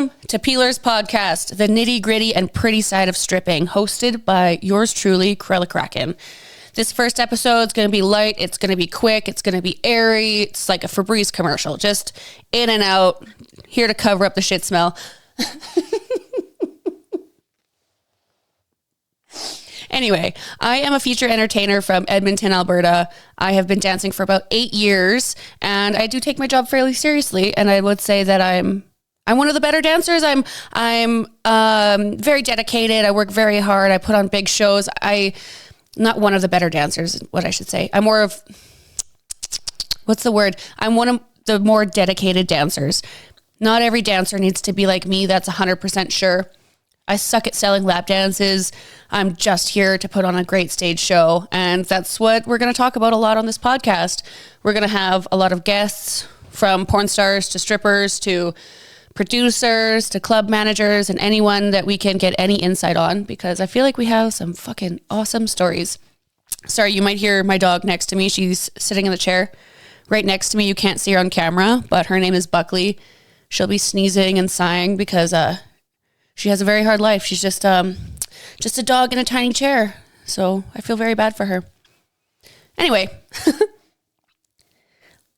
Welcome to Peelerz Podcast, the nitty gritty and pretty side of stripping, hosted by yours truly, Kruella Kraken. This first episode is going to be light. It's going to be quick. It's going to be airy. It's like a Febreze commercial, just in and out, here to cover up the shit smell. Anyway, I am a feature entertainer from Edmonton, Alberta. I have been dancing for about 8 years, and I do take my job fairly seriously. And I would say that I'm one of the better dancers. I'm very dedicated. I work very hard. I put on big shows. Not one of the better dancers, what I should say. I'm more of, what's the word? I'm one of the more dedicated dancers. Not every dancer needs to be like me. That's 100% sure. I suck at selling lap dances. I'm just here to put on a great stage show. And that's what we're going to talk about a lot on this podcast. We're going to have a lot of guests, from porn stars to strippers to producers to club managers and anyone that we can get any insight on, because I feel like we have some fucking awesome stories. Sorry, you might hear my dog next to me. She's sitting in the chair right next to me. You can't see her on camera, but her name is Buckley. She'll be sneezing and sighing because she has a very hard life. She's just a dog in a tiny chair. So I feel very bad for her. Anyway,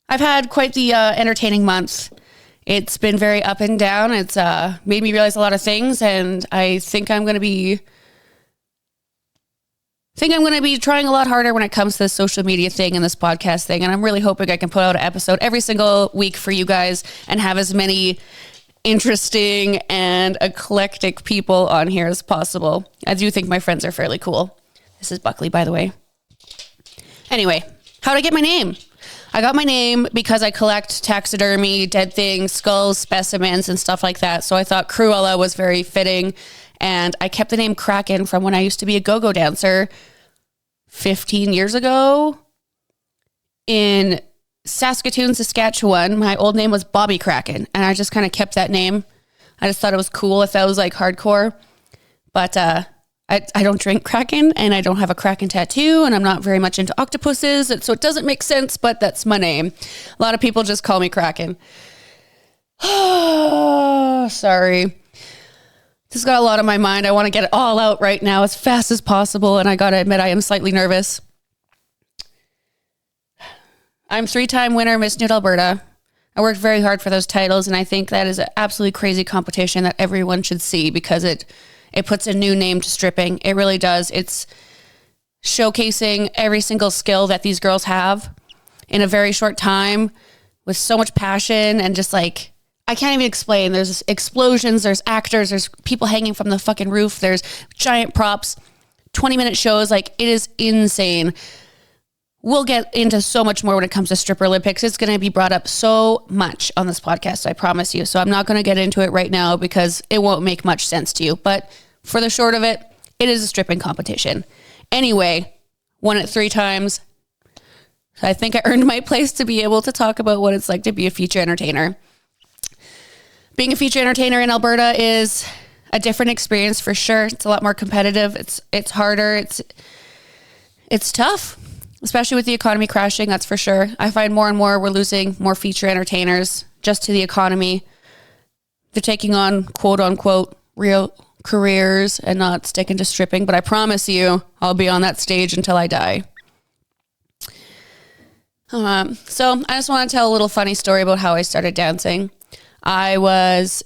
I've had quite the entertaining month. It's been very up and down. It's made me realize a lot of things, and I think I'm going to be trying a lot harder when it comes to this social media thing and this podcast thing. And I'm really hoping I can put out an episode every single week for you guys and have as many interesting and eclectic people on here as possible. I do think my friends are fairly cool. This is Buckley, by the way. Anyway, how'd I get my name? I got my name because I collect taxidermy, dead things, skulls, specimens, and stuff like that. So I thought Kruella was very fitting. And I kept the name Kraken from when I used to be a go-go dancer 15 years ago in Saskatoon, Saskatchewan. My old name was Bobby Kraken, and I just kind of kept that name. I just thought it was cool if that was like hardcore. But I don't drink Kraken, and I don't have a Kraken tattoo, and I'm not very much into octopuses, so it doesn't make sense, but that's my name. A lot of people just call me Kraken. Oh, sorry. This got a lot on my mind. I want to get it all out right now as fast as possible, and I gotta admit I am slightly nervous. I'm 3-time winner Miss Nude Alberta. I worked very hard for those titles, and I think that is an absolutely crazy competition that everyone should see, because it puts a new name to stripping. It really does. It's showcasing every single skill that these girls have in a very short time with so much passion, and just like, I can't even explain. There's explosions, there's actors, there's people hanging from the fucking roof, there's giant props, 20-minute shows. Like, it is insane. We'll get into so much more when it comes to Stripper Olympics. It's going to be brought up so much on this podcast, I promise you. So I'm not going to get into it right now because it won't make much sense to you. But for the short of it, it is a stripping competition. Anyway, won it 3 times. I think I earned my place to be able to talk about what it's like to be a feature entertainer. Being a feature entertainer in Alberta is a different experience for sure. It's a lot more competitive. It's harder. It's tough. Especially with the economy crashing, that's for sure. I find more and more we're losing more feature entertainers just to the economy. They're taking on quote unquote real careers and not sticking to stripping. But I promise you, I'll be on that stage until I die. So I just want to tell a little funny story about how I started dancing. I was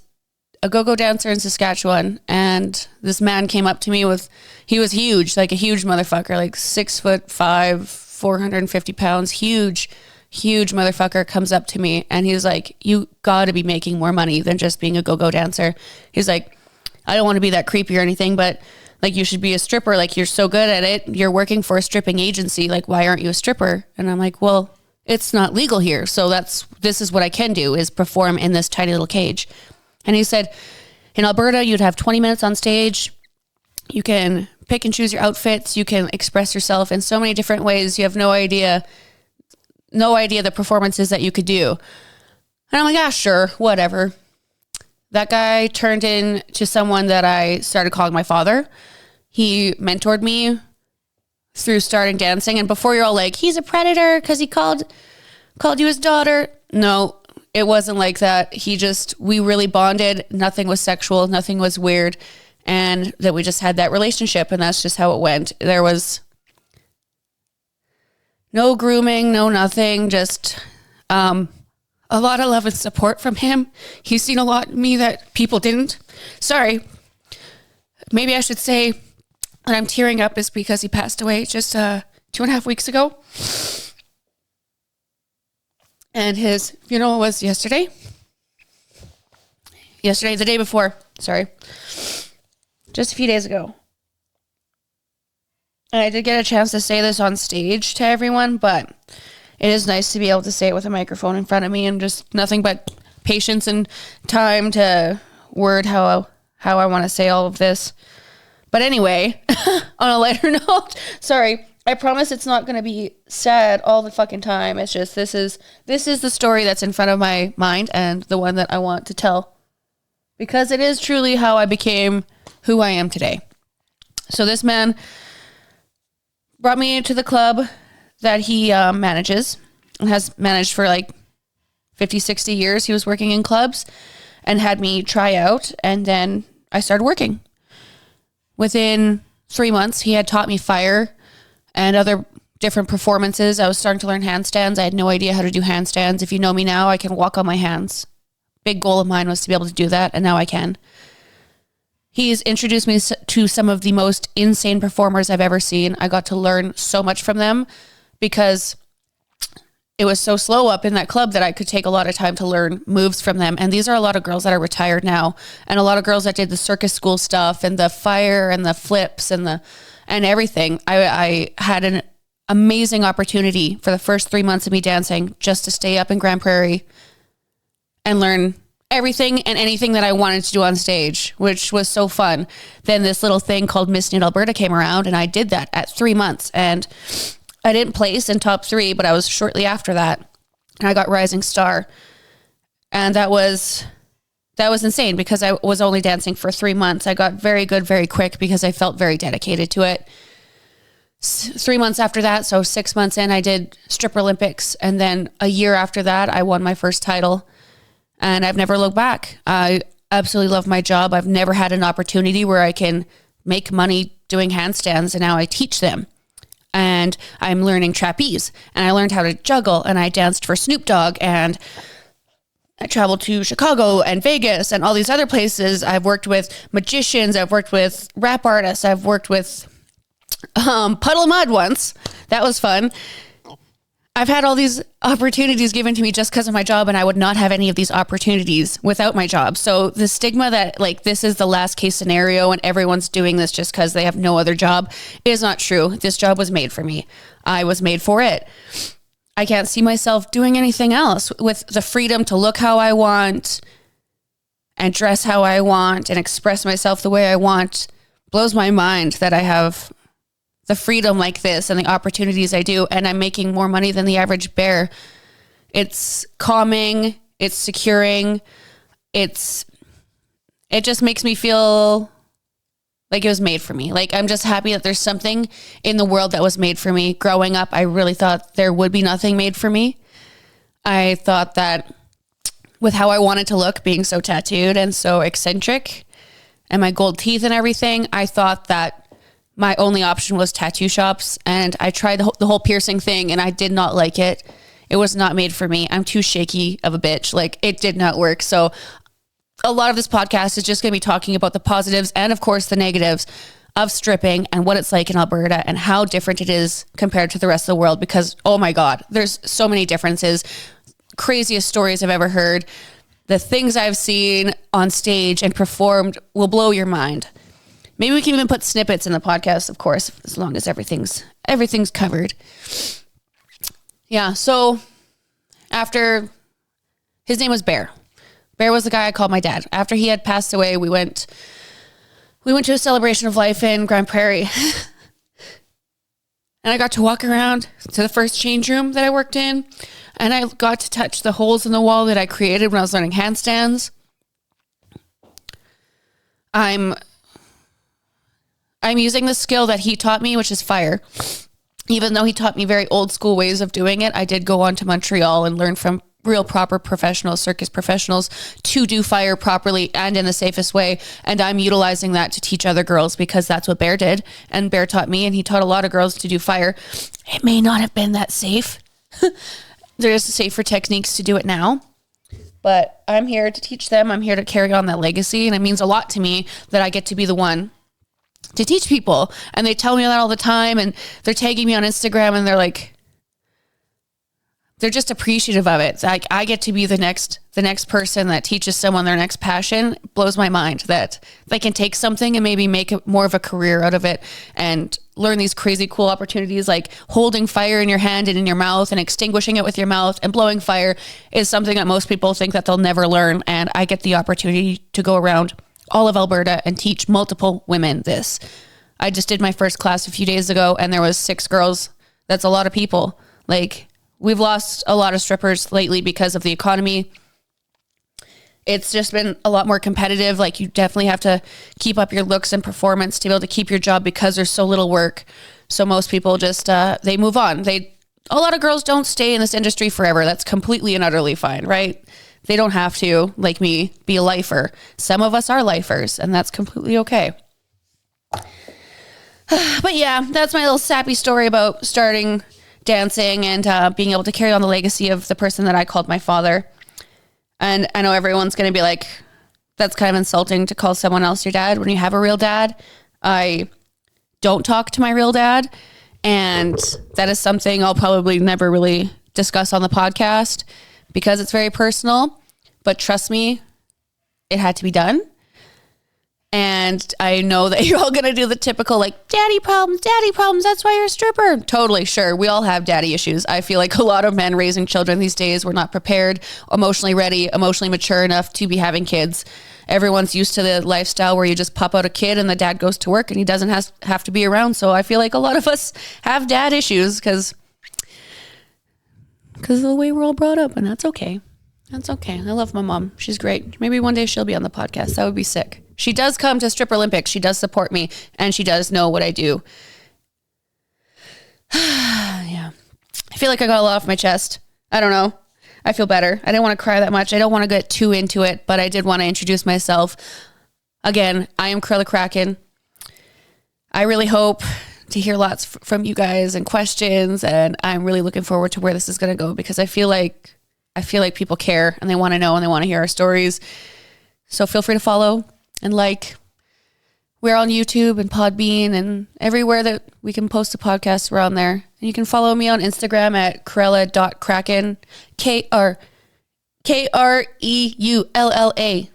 a go-go dancer in Saskatchewan, and this man came up to me he was huge, like a huge motherfucker, like 6'5", 450 pounds, huge motherfucker, comes up to me, and he was like, "You gotta be making more money than just being a go-go dancer." He's like, "I don't want to be that creepy or anything, but like, you should be a stripper. Like, you're so good at it. You're working for a stripping agency. Like, why aren't you a stripper?" And I'm like, "Well, it's not legal here. So this is what I can do, is perform in this tiny little cage." And he said, "In Alberta, you'd have 20 minutes on stage. You can pick and choose your outfits. You can express yourself in so many different ways. You have no idea the performances that you could do." And I'm like, "Ah, sure, whatever." That guy turned into someone that I started calling my father. He mentored me through starting dancing. And before you're all like, "He's a predator because he called you his daughter." No, it wasn't like that. We really bonded. Nothing was sexual. Nothing was weird. And that we just had that relationship, and that's just how it went. There was no grooming, no nothing, just a lot of love and support from him. He's seen a lot in me that people didn't. Sorry. Maybe I should say that I'm tearing up is because he passed away just 2.5 weeks ago. And his funeral was yesterday. The day before. Sorry. Just a few days ago. And I did get a chance to say this on stage to everyone, but it is nice to be able to say it with a microphone in front of me and just nothing but patience and time to word how I want to say all of this. But anyway, on a lighter note, sorry, I promise it's not going to be sad all the fucking time. It's just this is the story that's in front of my mind and the one that I want to tell. Because it is truly how I became who I am today. So this man brought me into the club that he manages and has managed for like 50, 60 years. He was working in clubs and had me try out, and then I started working. Within 3 months, he had taught me fire and other different performances. I was starting to learn handstands. I had no idea how to do handstands. If you know me now, I can walk on my hands. Big goal of mine was to be able to do that, and now I can. He's introduced me to some of the most insane performers I've ever seen. I got to learn so much from them because it was so slow up in that club that I could take a lot of time to learn moves from them. And these are a lot of girls that are retired now, and a lot of girls that did the circus school stuff and the fire and the flips and everything. I had an amazing opportunity for the first 3 months of me dancing just to stay up in Grand Prairie and learn everything and anything that I wanted to do on stage, which was so fun. Then this little thing called Miss Nude Alberta came around, and I did that at 3 months, and I didn't place in top 3, but I was shortly after that, and I got Rising Star. And that was insane because I was only dancing for 3 months. I got very good very quick because I felt very dedicated to it. 3 months after that, so 6 months in, I did Stripper Olympics, and then a year after that, I won my first title. And I've never looked back. I absolutely love my job. I've never had an opportunity where I can make money doing handstands, and now I teach them. And I'm learning trapeze, and I learned how to juggle, and I danced for Snoop Dogg, and I traveled to Chicago and Vegas and all these other places. I've worked with magicians. I've worked with rap artists. I've worked with Puddle of Mud once. That was fun. I've had all these opportunities given to me just because of my job, and I would not have any of these opportunities without my job. So the stigma that like this is the last case scenario and everyone's doing this just because they have no other job is not true. This job was made for me. I was made for it. I can't see myself doing anything else with the freedom to look how I want and dress how I want and express myself the way I want. Blows my mind that I have the freedom like this and the opportunities I do, and I'm making more money than the average bear. It's calming, it's securing, it just makes me feel like it was made for me. Like, I'm just happy that there's something in the world that was made for me. Growing up, I really thought there would be nothing made for me. I thought that with how I wanted to look, being so tattooed and so eccentric, and my gold teeth and everything, I thought that my only option was tattoo shops, and I tried the whole piercing thing, and I did not like it. It was not made for me. I'm too shaky of a bitch. Like, it did not work. So a lot of this podcast is just going to be talking about the positives and, of course, the negatives of stripping and what it's like in Alberta and how different it is compared to the rest of the world, because, oh my God, there's so many differences. Craziest stories I've ever heard. The things I've seen on stage and performed will blow your mind. Maybe we can even put snippets in the podcast, of course, as long as everything's covered. Yeah, so after, his name was Bear. Bear was the guy I called my dad. After he had passed away, we went to a celebration of life in Grand Prairie. And I got to walk around to the first change room that I worked in, and I got to touch the holes in the wall that I created when I was learning handstands. I'm using the skill that he taught me, which is fire. Even though he taught me very old school ways of doing it, I did go on to Montreal and learn from real proper professionals, circus professionals, to do fire properly and in the safest way. And I'm utilizing that to teach other girls because that's what Bear did. And Bear taught me, and he taught a lot of girls to do fire. It may not have been that safe. There's safer techniques to do it now. But I'm here to teach them. I'm here to carry on that legacy. And it means a lot to me that I get to be the one to teach people. And they tell me that all the time. And they're tagging me on Instagram, and they're like, they're just appreciative of it. It's like I get to be the next person that teaches someone their next passion. It blows my mind that they can take something and maybe make it more of a career out of it and learn these crazy cool opportunities, like holding fire in your hand and in your mouth and extinguishing it with your mouth and blowing fire is something that most people think that they'll never learn. And I get the opportunity to go around all of Alberta and teach multiple women this. I just did my first class a few days ago, and there was 6 girls. That's a lot of people. Like, we've lost a lot of strippers lately because of the economy. It's just been a lot more competitive. Like, you definitely have to keep up your looks and performance to be able to keep your job because there's so little work. So most people just, they move on. A lot of girls don't stay in this industry forever. That's completely and utterly fine, right? They don't have to, like me, be a lifer. Some of us are lifers, and that's completely okay. But yeah, that's my little sappy story about starting dancing and being able to carry on the legacy of the person that I called my father. And I know everyone's going to be like, that's kind of insulting to call someone else your dad when you have a real dad. I don't talk to my real dad, and that is something I'll probably never really discuss on the podcast because it's very personal. But trust me, it had to be done. And I know that you're all going to do the typical, like, daddy problems, that's why you're a stripper. Totally, sure. We all have daddy issues. I feel like a lot of men raising children these days were not prepared, emotionally ready, emotionally mature enough to be having kids. Everyone's used to the lifestyle where you just pop out a kid and the dad goes to work and he doesn't have to be around. So I feel like a lot of us have dad issues because of the way we're all brought up, and that's okay. That's okay. I love my mom. She's great. Maybe one day she'll be on the podcast. That would be sick. She does come to Stripper Olympics. She does support me, and she does know what I do. Yeah. I feel like I got a lot off my chest. I don't know. I feel better. I didn't want to cry that much. I don't want to get too into it, but I did want to introduce myself. Again, I am Kruella Kraken. I really hope to hear lots from you guys and questions, and I'm really looking forward to where this is going to go because I feel like people care and they want to know and they want to hear our stories. So feel free to follow and like. We're on YouTube and Podbean and everywhere that we can post a podcast, we're on there. And you can follow me on Instagram at Kruella.Kraken, Kreulla,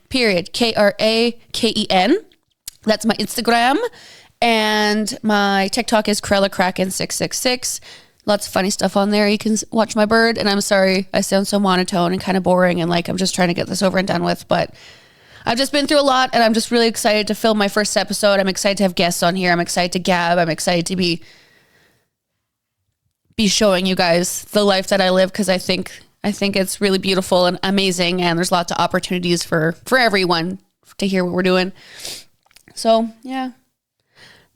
period, Kraken. That's my Instagram. And my TikTok is Kruella Kraken 666. Lots of funny stuff on there. You can watch my bird. And I'm sorry, I sound so monotone and kind of boring and like I'm just trying to get this over and done with. But I've just been through a lot and I'm just really excited to film my first episode. I'm excited to have guests on here. I'm excited to gab. I'm excited to be showing you guys the life that I live because I think it's really beautiful and amazing. And there's lots of opportunities for everyone to hear what we're doing. So, yeah.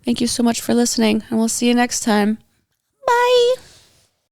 Thank you so much for listening and we'll see you next time. Bye.